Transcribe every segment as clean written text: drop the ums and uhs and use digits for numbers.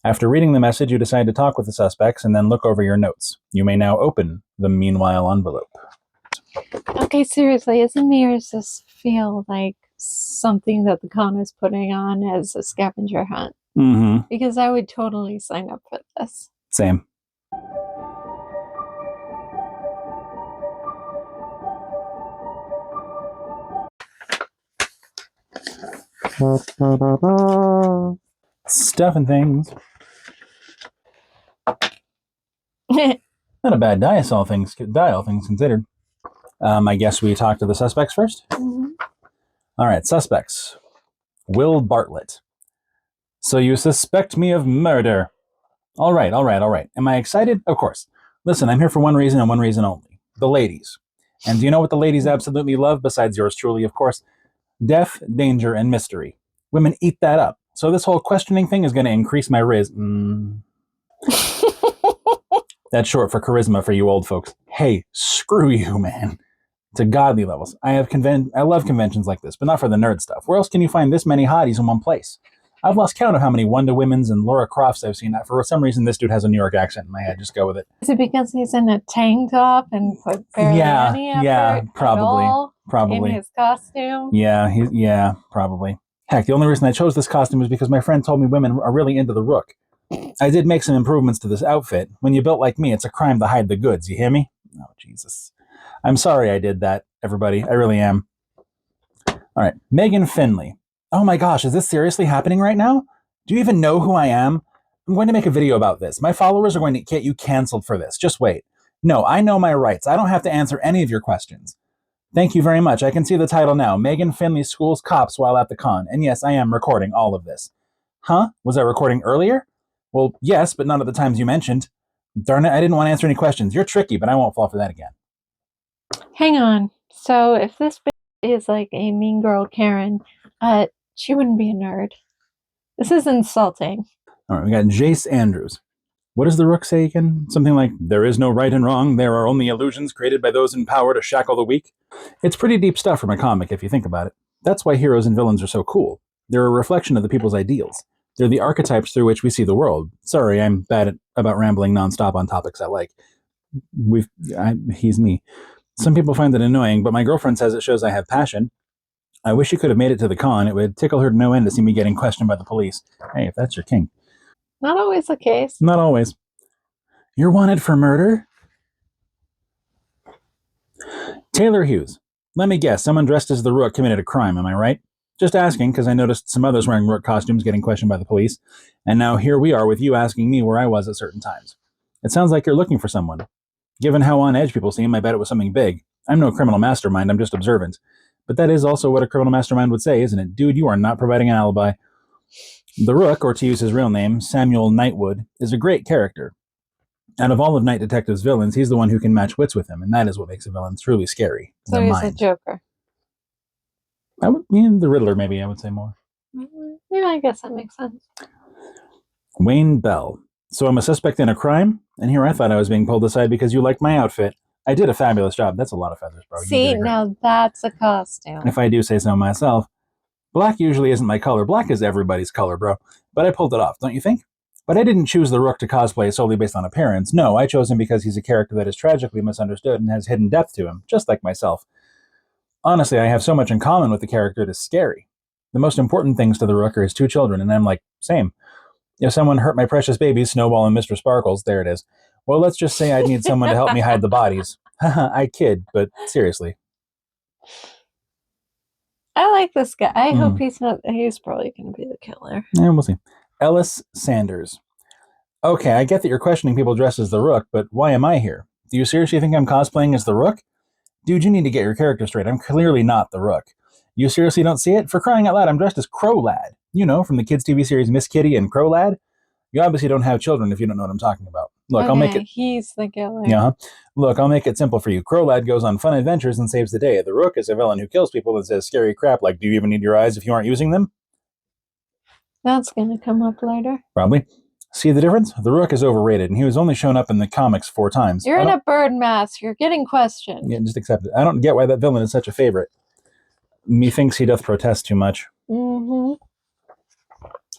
After reading the message, you decide to talk with the suspects and then look over your notes. You may now open the meanwhile envelope. Okay, seriously, isn't me, or does this feel like something that the con is putting on as a scavenger hunt? Mm-hmm. Because I would totally sign up for this. Same. Stuff and things. Not a bad die, all things considered. I guess we talk to the suspects first? Mm-hmm. All right, suspects. Will Bartlett. So you suspect me of murder. All right. Am I excited? Of course. Listen, I'm here for one reason and one reason only. The ladies. And do you know what the ladies absolutely love, besides yours truly, of course? Death, danger, and mystery. Women eat that up. So this whole questioning thing is going to increase my riz. That's short for charisma for you old folks. Hey, screw you, man. To godly levels. I love conventions like this, but not for the nerd stuff. Where else can you find this many hotties in one place? I've lost count of how many Wonder Womens and Laura Crofts I've seen. For some reason, this dude has a New York accent in my head. Just go with it. Is it because he's in a tank top and put barely any effort probably, at all in his costume? Yeah, probably. Heck, the only reason I chose this costume is because my friend told me women are really into the Rook. I did make some improvements to this outfit. When you're built like me, it's a crime to hide the goods. You hear me? Oh, Jesus. I'm sorry I did that, everybody. I really am. All right, Megan Finley. Oh my gosh, is this seriously happening right now? Do you even know who I am? I'm going to make a video about this. My followers are going to get you canceled for this. Just wait. No, I know my rights. I don't have to answer any of your questions. Thank you very much. I can see the title now. Megan Finley schools cops while at the con. And yes, I am recording all of this. Huh? Was I recording earlier? Well, yes, but not at the times you mentioned. Darn it, I didn't want to answer any questions. You're tricky, but I won't fall for that again. Hang on. So if this bitch is like a mean girl Karen, she wouldn't be a nerd. This is insulting. All right, we got Jace Andrews. What does the Rook say again? Something like, there is no right and wrong, there are only illusions created by those in power to shackle the weak. It's pretty deep stuff from a comic if you think about it. That's why heroes and villains are so cool. They're a reflection of the people's ideals. They're the archetypes through which we see the world. Sorry, I'm bad about rambling nonstop on topics I like. He's me. Some people find it annoying, but my girlfriend says it shows I have passion. I wish she could have made it to the con. It would tickle her to no end to see me getting questioned by the police. Hey, if that's your king. Not always the case. Not always. You're wanted for murder? Taylor Hughes. Let me guess, someone dressed as the Rook committed a crime, am I right? Just asking, because I noticed some others wearing Rook costumes getting questioned by the police, and now here we are with you asking me where I was at certain times. It sounds like you're looking for someone. Given how on edge people seem, I bet it was something big. I'm no criminal mastermind, I'm just observant. But that is also what a criminal mastermind would say, isn't it? Dude, you are not providing an alibi. The Rook, or to use his real name, Samuel Nightwood, is a great character. Out of all of Night Detective's villains, he's the one who can match wits with him, and that is what makes a villain truly scary. So he's a Joker. The Riddler, maybe, I would say more. Yeah, I guess that makes sense. Wayne Bell. So I'm a suspect in a crime, and here I thought I was being pulled aside because you liked my outfit. I did a fabulous job. That's a lot of feathers, bro. See, now that's a costume. If I do say so myself. Black usually isn't my color. Black is everybody's color, bro. But I pulled it off, don't you think? But I didn't choose the Rook to cosplay solely based on appearance. No, I chose him because he's a character that is tragically misunderstood and has hidden depth to him, just like myself. Honestly, I have so much in common with the character, it is scary. The most important things to the Rook are his two children, and I'm like, same. If someone hurt my precious babies, Snowball and Mr. Sparkles, there it is. Well, let's just say I'd need someone to help me hide the bodies. I kid, but seriously. I like this guy. I hope he's probably going to be the killer. Yeah, we'll see. Ellis Sanders. Okay, I get that you're questioning people dressed as the Rook, but why am I here? Do you seriously think I'm cosplaying as the Rook? Dude, you need to get your character straight. I'm clearly not the Rook. You seriously don't see it? For crying out loud, I'm dressed as Crow Lad. You know, from the kids' TV series Miss Kitty and Crow Lad. You obviously don't have children if you don't know what I'm talking about. Look, I'll make it... He's the killer. Yeah. Look, I'll make it simple for you. Crow Lad goes on fun adventures and saves the day. The Rook is a villain who kills people and says scary crap like, do you even need your eyes if you aren't using them? That's going to come up later. Probably. See the difference? The Rook is overrated, and he was only shown up in the comics 4 times. You're in a bird mask. You're getting questioned. Yeah, just accept it. I don't get why that villain is such a favorite. Methinks he doth protest too much.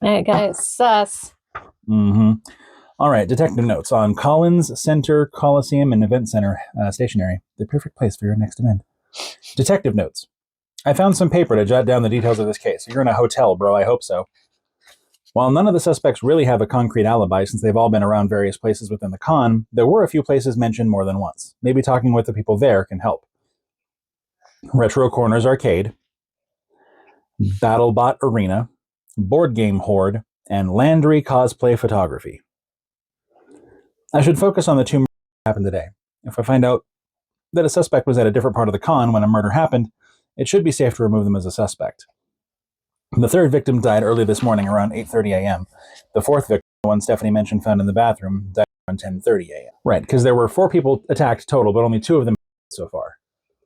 That guy is sus. Mm-hmm. All right, detective notes on Collins Center, Coliseum, and Event Center stationery. The perfect place for your next event. Detective notes. I found some paper to jot down the details of this case. You're in a hotel, bro. I hope so. While none of the suspects really have a concrete alibi since they've all been around various places within the con, there were a few places mentioned more than once. Maybe talking with the people there can help. Retro Corners Arcade, BattleBot Arena, Board Game Horde, and Landry Cosplay Photography. I should focus on the two murders that happened today. If I find out that a suspect was at a different part of the con when a murder happened, it should be safe to remove them as a suspect. The third victim died early this morning around 8:30 a.m. The fourth victim, the one Stephanie mentioned found in the bathroom, died around 10:30 a.m. Right, because there were 4 people attacked total, but only 2 of them so far.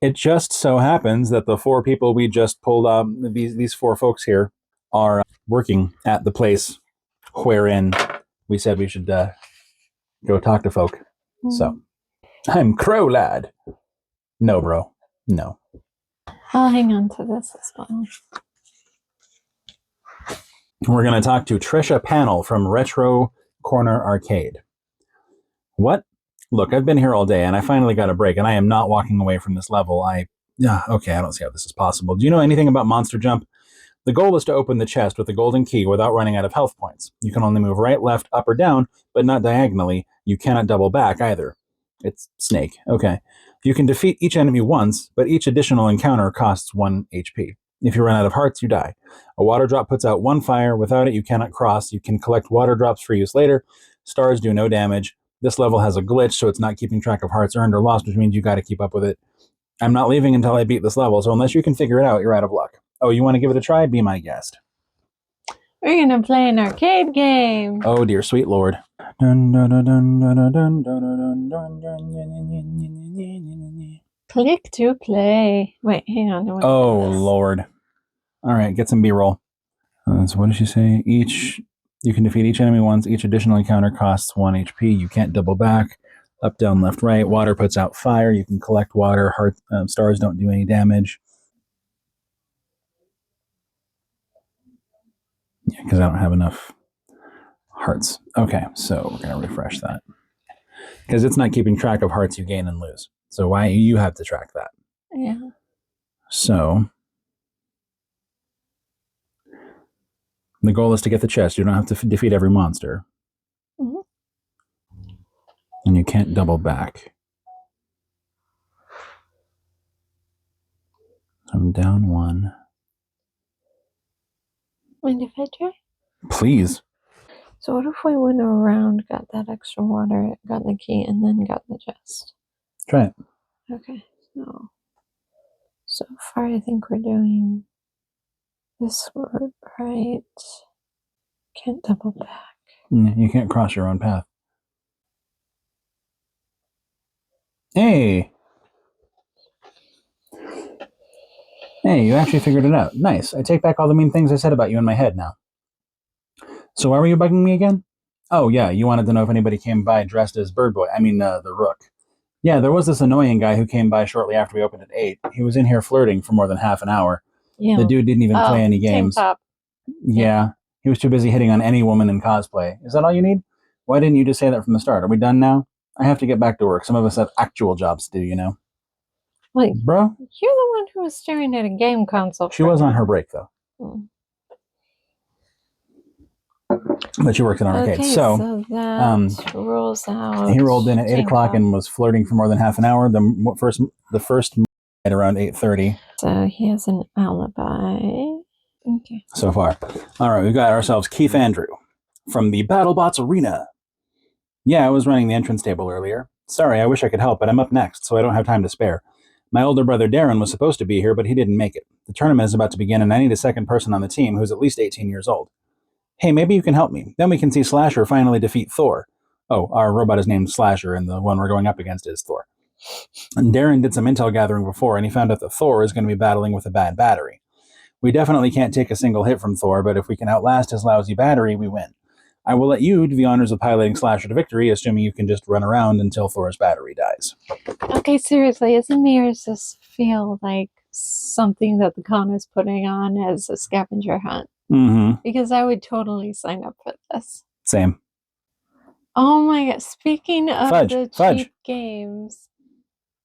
It just so happens that the 4 people we just pulled up, these 4 folks here, are working at the place wherein we said we should go talk to folk. So, I'm Crow Lad. No, bro. No. I'll hang on to this as well. We're going to talk to Trisha Panel from Retro Corner Arcade. What? Look, I've been here all day and I finally got a break and I am not walking away from this level. Okay, I don't see how this is possible. Do you know anything about Monster Jump? The goal is to open the chest with the golden key without running out of health points. You can only move right, left, up, or down, but not diagonally. You cannot double back either. It's Snake. Okay. You can defeat each enemy once, but each additional encounter costs 1 HP. If you run out of hearts, you die. A water drop puts out 1 fire. Without it, you cannot cross. You can collect water drops for use later. Stars do no damage. This level has a glitch, so it's not keeping track of hearts earned or lost, which means you got to keep up with it. I'm not leaving until I beat this level, so unless you can figure it out, you're out of luck. Oh, you want to give it a try? Be my guest. We're gonna play an arcade game. Oh, dear sweet lord. Click to play. Wait, hang on. Oh, lord. All right, get some B-roll. So what did she say? You can defeat each enemy once. Each additional encounter costs 1 HP. You can't double back. Up, down, left, right. Water puts out fire. You can collect water. Stars don't do any damage. Yeah, because I don't have enough hearts. Okay, so we're going to refresh that. Because it's not keeping track of hearts you gain and lose. So why you have to track that? Yeah. So the goal is to get the chest. You don't have to defeat every monster. Mm-hmm. And you can't double back. I'm down 1. Mind if I try? Please. So what if we went around, got that extra water, got the key, and then got the chest? Try it. Okay. So far I think we're doing this word right. Can't double back. You can't cross your own path. Hey! Hey, you actually figured it out. Nice. I take back all the mean things I said about you in my head now. So why were you bugging me again? Oh, yeah, you wanted to know if anybody came by dressed as Bird Boy. I mean, the Rook. Yeah, there was this annoying guy who came by shortly after we opened at 8. He was in here flirting for more than half an hour. Yeah. The dude didn't even play any games. Tank top. Yeah, he was too busy hitting on any woman in cosplay. Is that all you need? Why didn't you just say that from the start? Are we done now? I have to get back to work. Some of us have actual jobs to do, you know. Like, bro? You're the one who was staring at a game console. She was on her break, though. But she worked in an arcade. Okay, so that rolls out. He rolled in at 8 o'clock and was flirting for more than half an hour. The first at around 8:30. So he has an alibi. Okay. So far. All right, we've got ourselves Keith Andrew from the BattleBots Arena. Yeah, I was running the entrance table earlier. Sorry, I wish I could help, but I'm up next, so I don't have time to spare. My older brother Darren was supposed to be here, but he didn't make it. The tournament is about to begin, and I need a second person on the team who's at least 18 years old. Hey, maybe you can help me. Then we can see Slasher finally defeat Thor. Oh, our robot is named Slasher, and the one we're going up against is Thor. And Darren did some intel gathering before, and he found out that Thor is going to be battling with a bad battery. We definitely can't take a single hit from Thor, but if we can outlast his lousy battery, we win. I will let you do the honors of piloting Slasher to victory, assuming you can just run around until Thor's battery dies. Okay, seriously, isn't me or does this feel like something that the con is putting on as a scavenger hunt? Mm-hmm. Because I would totally sign up for this. Same. Oh my god. Speaking of the Fudge. cheap games,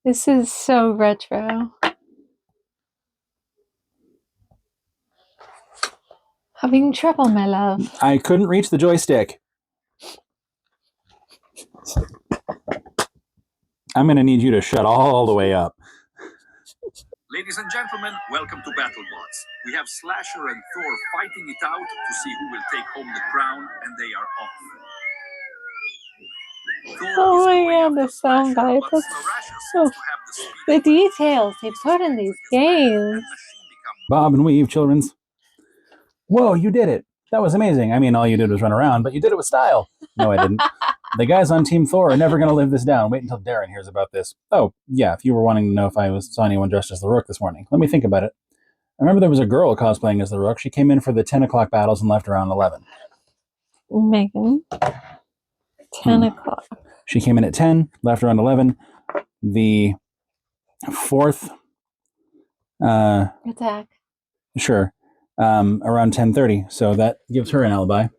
this is so retro. Having trouble, my love. I couldn't reach the joystick. I'm going to need you to shut all the way up. Ladies and gentlemen, welcome to BattleBots. We have Slasher and Thor fighting it out to see who will take home the crown, and they are off. Oh my god, the sound bites. Oh, the details they put in these games. Bob and weave, children's. Whoa, you did it. That was amazing. I mean, all you did was run around, but you did it with style. No, I didn't. The guys on Team Thor are never going to live this down. Wait until Darren hears about this. Oh, yeah, if you were wanting to know if I saw anyone dressed as the Rook this morning. Let me think about it. I remember there was a girl cosplaying as the Rook. She came in for the 10 o'clock battles and left around 11. Megan. 10 o'clock. She came in at 10, left around 11. The fourth... attack. Sure. Around 10:30. So that gives her an alibi.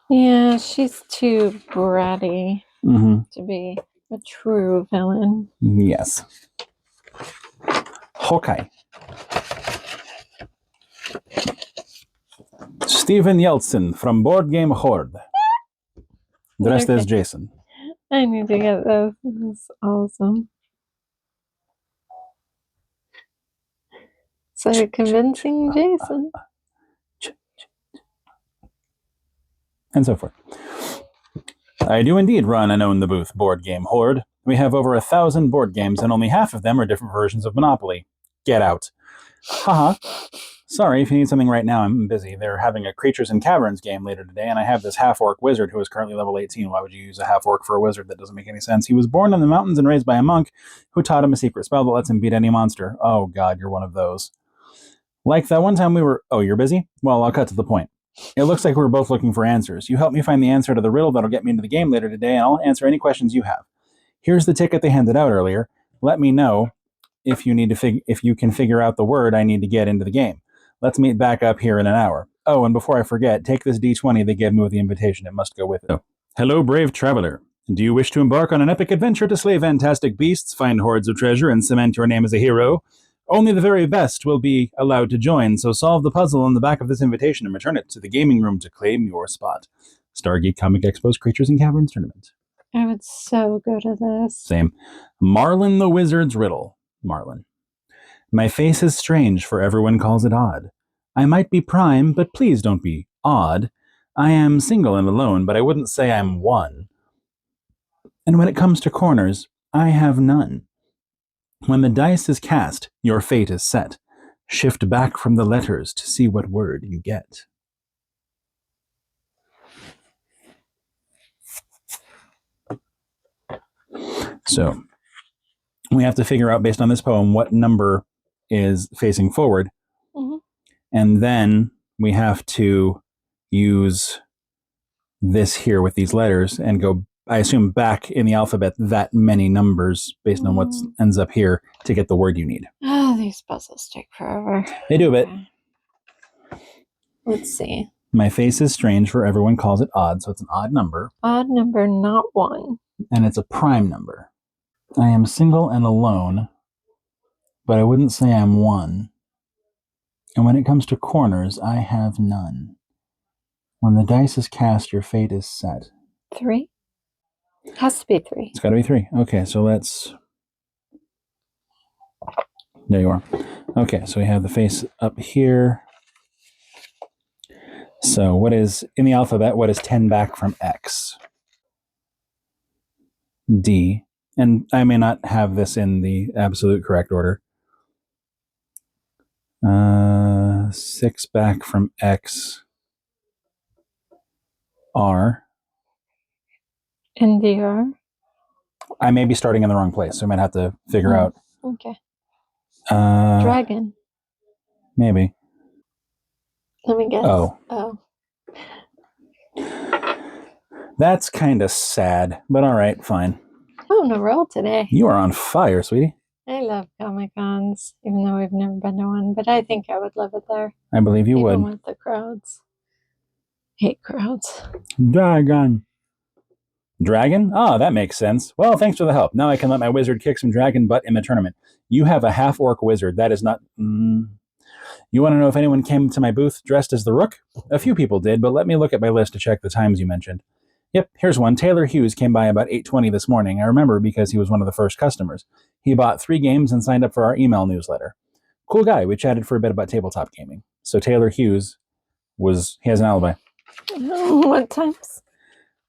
Yeah, she's too bratty to be a true villain. Yes. Okay. Steven Yeltsin from Board Game Horde. Dressed as Jason. I need to get this. This is awesome. It's like a convincing Jason. And so forth. I do indeed run and own the booth Board Game Horde. We have over 1,000 board games, and only half of them are different versions of Monopoly. Get out. Haha. Sorry, if you need something right now, I'm busy. They're having a Creatures and Caverns game later today, and I have this half-orc wizard who is currently level 18. Why would you use a half-orc for a wizard? That doesn't make any sense. He was born in the mountains and raised by a monk who taught him a secret spell that lets him beat any monster. Oh god, you're one of those. Like that one time we were... Oh, you're busy? Well, I'll cut to the point. It looks like we're both looking for answers. You help me find the answer to the riddle that'll get me into the game later today, and I'll answer any questions you have. Here's the ticket they handed out earlier. Let me know if you can figure out the word I need to get into the game. Let's meet back up here in an hour. Oh, and before I forget, take this D20 they gave me with the invitation. It must go with it. Hello, brave traveler. Do you wish to embark on an epic adventure to slay fantastic beasts, find hordes of treasure, and cement your name as a hero? Only the very best will be allowed to join, so solve the puzzle on the back of this invitation and return it to the gaming room to claim your spot. Stargate Comic Expo's Creatures and Caverns Tournament. I would so go to this. Same. Marlin the Wizard's Riddle. Marlin. My face is strange, for everyone calls it odd. I might be prime, but please don't be odd. I am single and alone, but I wouldn't say I'm one. And when it comes to corners, I have none. When the dice is cast, your fate is set. Shift back from the letters to see what word you get. So, we have to figure out, based on this poem, what number is facing forward. Mm-hmm. And then we have to use this here with these letters and go, I assume, back in the alphabet that many numbers based on what ends up here to get the word you need. Oh, these puzzles take forever. They do a bit. Okay. Let's see. My face is strange, for everyone calls it odd, so it's an odd number. Odd number, not one. And it's a prime number. I am single and alone, but I wouldn't say I'm one. And when it comes to corners, I have none. When the dice is cast, your fate is set. 3? Has to be 3. It's got to be 3. Okay, so let's... There you are. Okay, so we have the face up here. So what is, in the alphabet, what is 10 back from X? D. And I may not have this in the absolute correct order. 6 back from X. R. And DR? I may be starting in the wrong place, so I might have to figure out. Okay. Dragon. Maybe. Let me guess. Oh. That's kind of sad, but all right, fine. I'm on a roll today. You are on fire, sweetie. I love Comic-Cons, even though I've never been to one, but I think I would love it there. I believe you would. Even with the crowds. Hate crowds. Dragon? Oh, that makes sense. Well, thanks for the help. Now I can let my wizard kick some dragon butt in the tournament. You have a half-orc wizard. That is not... You want to know if anyone came to my booth dressed as the Rook? A few people did, but let me look at my list to check the times you mentioned. Yep, here's one. Taylor Hughes came by about 8:20 this morning. I remember because he was one of the first customers. He bought 3 games and signed up for our email newsletter. Cool guy. We chatted for a bit about tabletop gaming. So Taylor Hughes he has an alibi. What times?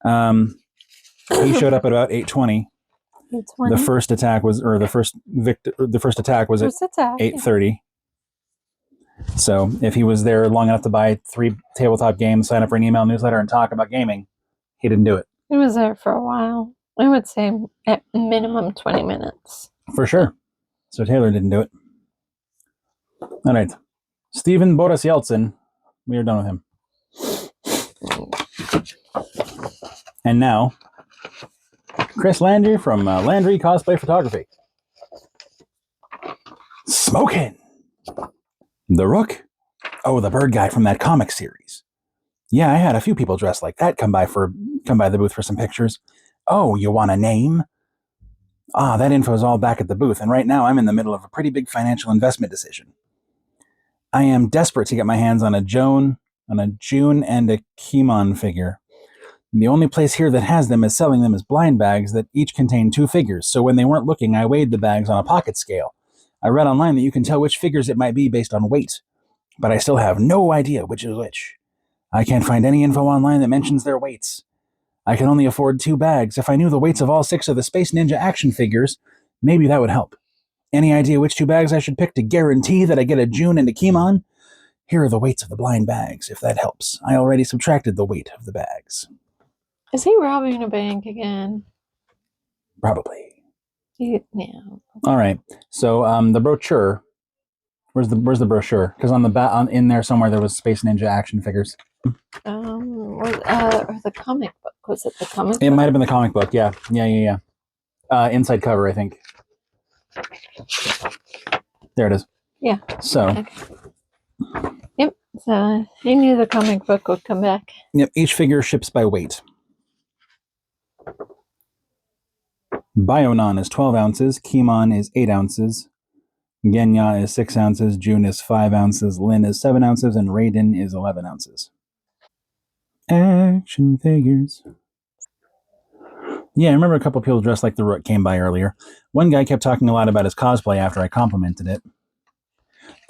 He showed up at about 8:20. 8:20. The first attack was, or the first attack was at 8:30. So if he was there long enough to buy 3 tabletop games, sign up for an email newsletter, and talk about gaming, he didn't do it. He was there for a while. I would say at minimum 20 minutes. For sure. So Taylor didn't do it. All right. Stephen Boris Yeltsin. We are done with him. And now, Chris Landry from Landry Cosplay Photography. Smoking! The Rook? Oh, the bird guy from that comic series. Yeah, I had a few people dressed like that come by the booth for some pictures. Oh, you want a name? Ah, that info is all back at the booth, and right now I'm in the middle of a pretty big financial investment decision. I am desperate to get my hands on a June and a Kimon figure. The only place here that has them is selling them as blind bags that each contain 2 figures, so when they weren't looking, I weighed the bags on a pocket scale. I read online that you can tell which figures it might be based on weight, but I still have no idea which is which. I can't find any info online that mentions their weights. I can only afford 2 bags. If I knew the weights of all 6 of the Space Ninja action figures, maybe that would help. Any idea which 2 bags I should pick to guarantee that I get a June and a Kimon? Here are the weights of the blind bags, if that helps. I already subtracted the weight of the bags. Is he robbing a bank again? Probably. Yeah. All right. So the brochure. Where's the brochure? Because on the in there somewhere there was Space Ninja action figures. Or the comic book. Was it the comic book? It might have been the comic book. Yeah. Inside cover, I think. There it is. Yeah. So. Okay. Yep. So he knew the comic book would come back. Yep. Each figure ships by weight. Bionon is 12 ounces. Kimon is 8 ounces. Genya is 6 ounces. June is 5 ounces. Lin is 7 ounces. And Raiden is 11 ounces. Action figures. Yeah, I remember a couple people dressed like the Rook came by earlier. One guy kept talking a lot about his cosplay after I complimented it.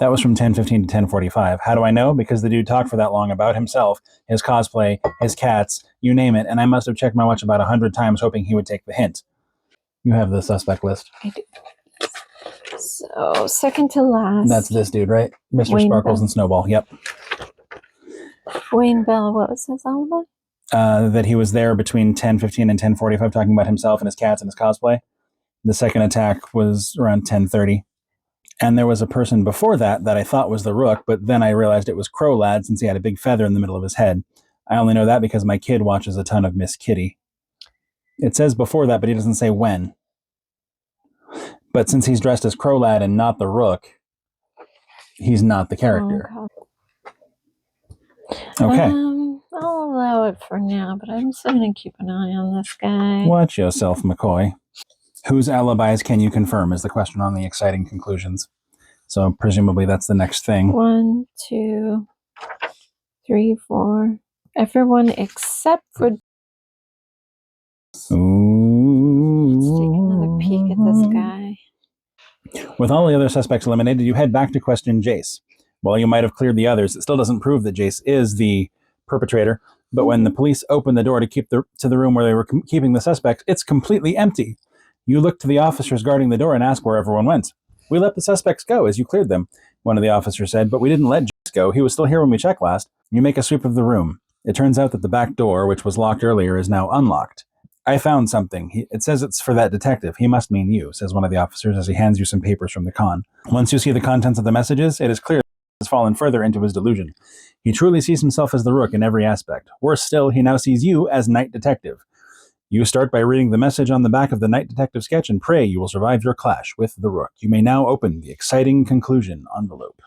That was from 10:15 to 10:45. How do I know? Because the dude talked for that long about himself, his cosplay, his cats, you name it, and I must have checked my watch about 100 times hoping he would take the hint. You have the suspect list. I do. So, second to last. That's this dude, right? Mr. Wayne Sparkles Bell. and Snowball, yep. Wayne Bell, what was his alibi? That he was there between 10:15 and 10:45 talking about himself and his cats and his cosplay. The second attack was around 10:30. And there was a person before that I thought was the Rook, but then I realized it was Crow Lad since he had a big feather in the middle of his head. I only know that because my kid watches a ton of Miss Kitty. It says before that, but he doesn't say when. But since he's dressed as Crow Lad and not the Rook, he's not the character. Okay. I'll allow it for now, but I'm still going to keep an eye on this guy. Watch yourself, McCoy. Whose alibis can you confirm is the question on the exciting conclusions. So presumably that's the next thing. 1, 2, 3, 4. Everyone except for... Ooh. Let's take another peek at this guy. With all the other suspects eliminated, you head back to question Jace. While you might have cleared the others, it still doesn't prove that Jace is the perpetrator. But when the police open the door to the room where they were keeping the suspects, it's completely empty. You look to the officers guarding the door and ask where everyone went. We let the suspects go as you cleared them, one of the officers said, but we didn't let Jace go. He was still here when we checked last. You make a sweep of the room. It turns out that the back door, which was locked earlier, is now unlocked. I found something. It says it's for that detective. He must mean you, says one of the officers as he hands you some papers from the con. Once you see the contents of the messages, it is clear that he has fallen further into his delusion. He truly sees himself as the Rook in every aspect. Worse still, he now sees you as Night Detective. You start by reading the message on the back of the Night Detective sketch and pray you will survive your clash with the Rook. You may now open the exciting conclusion envelope.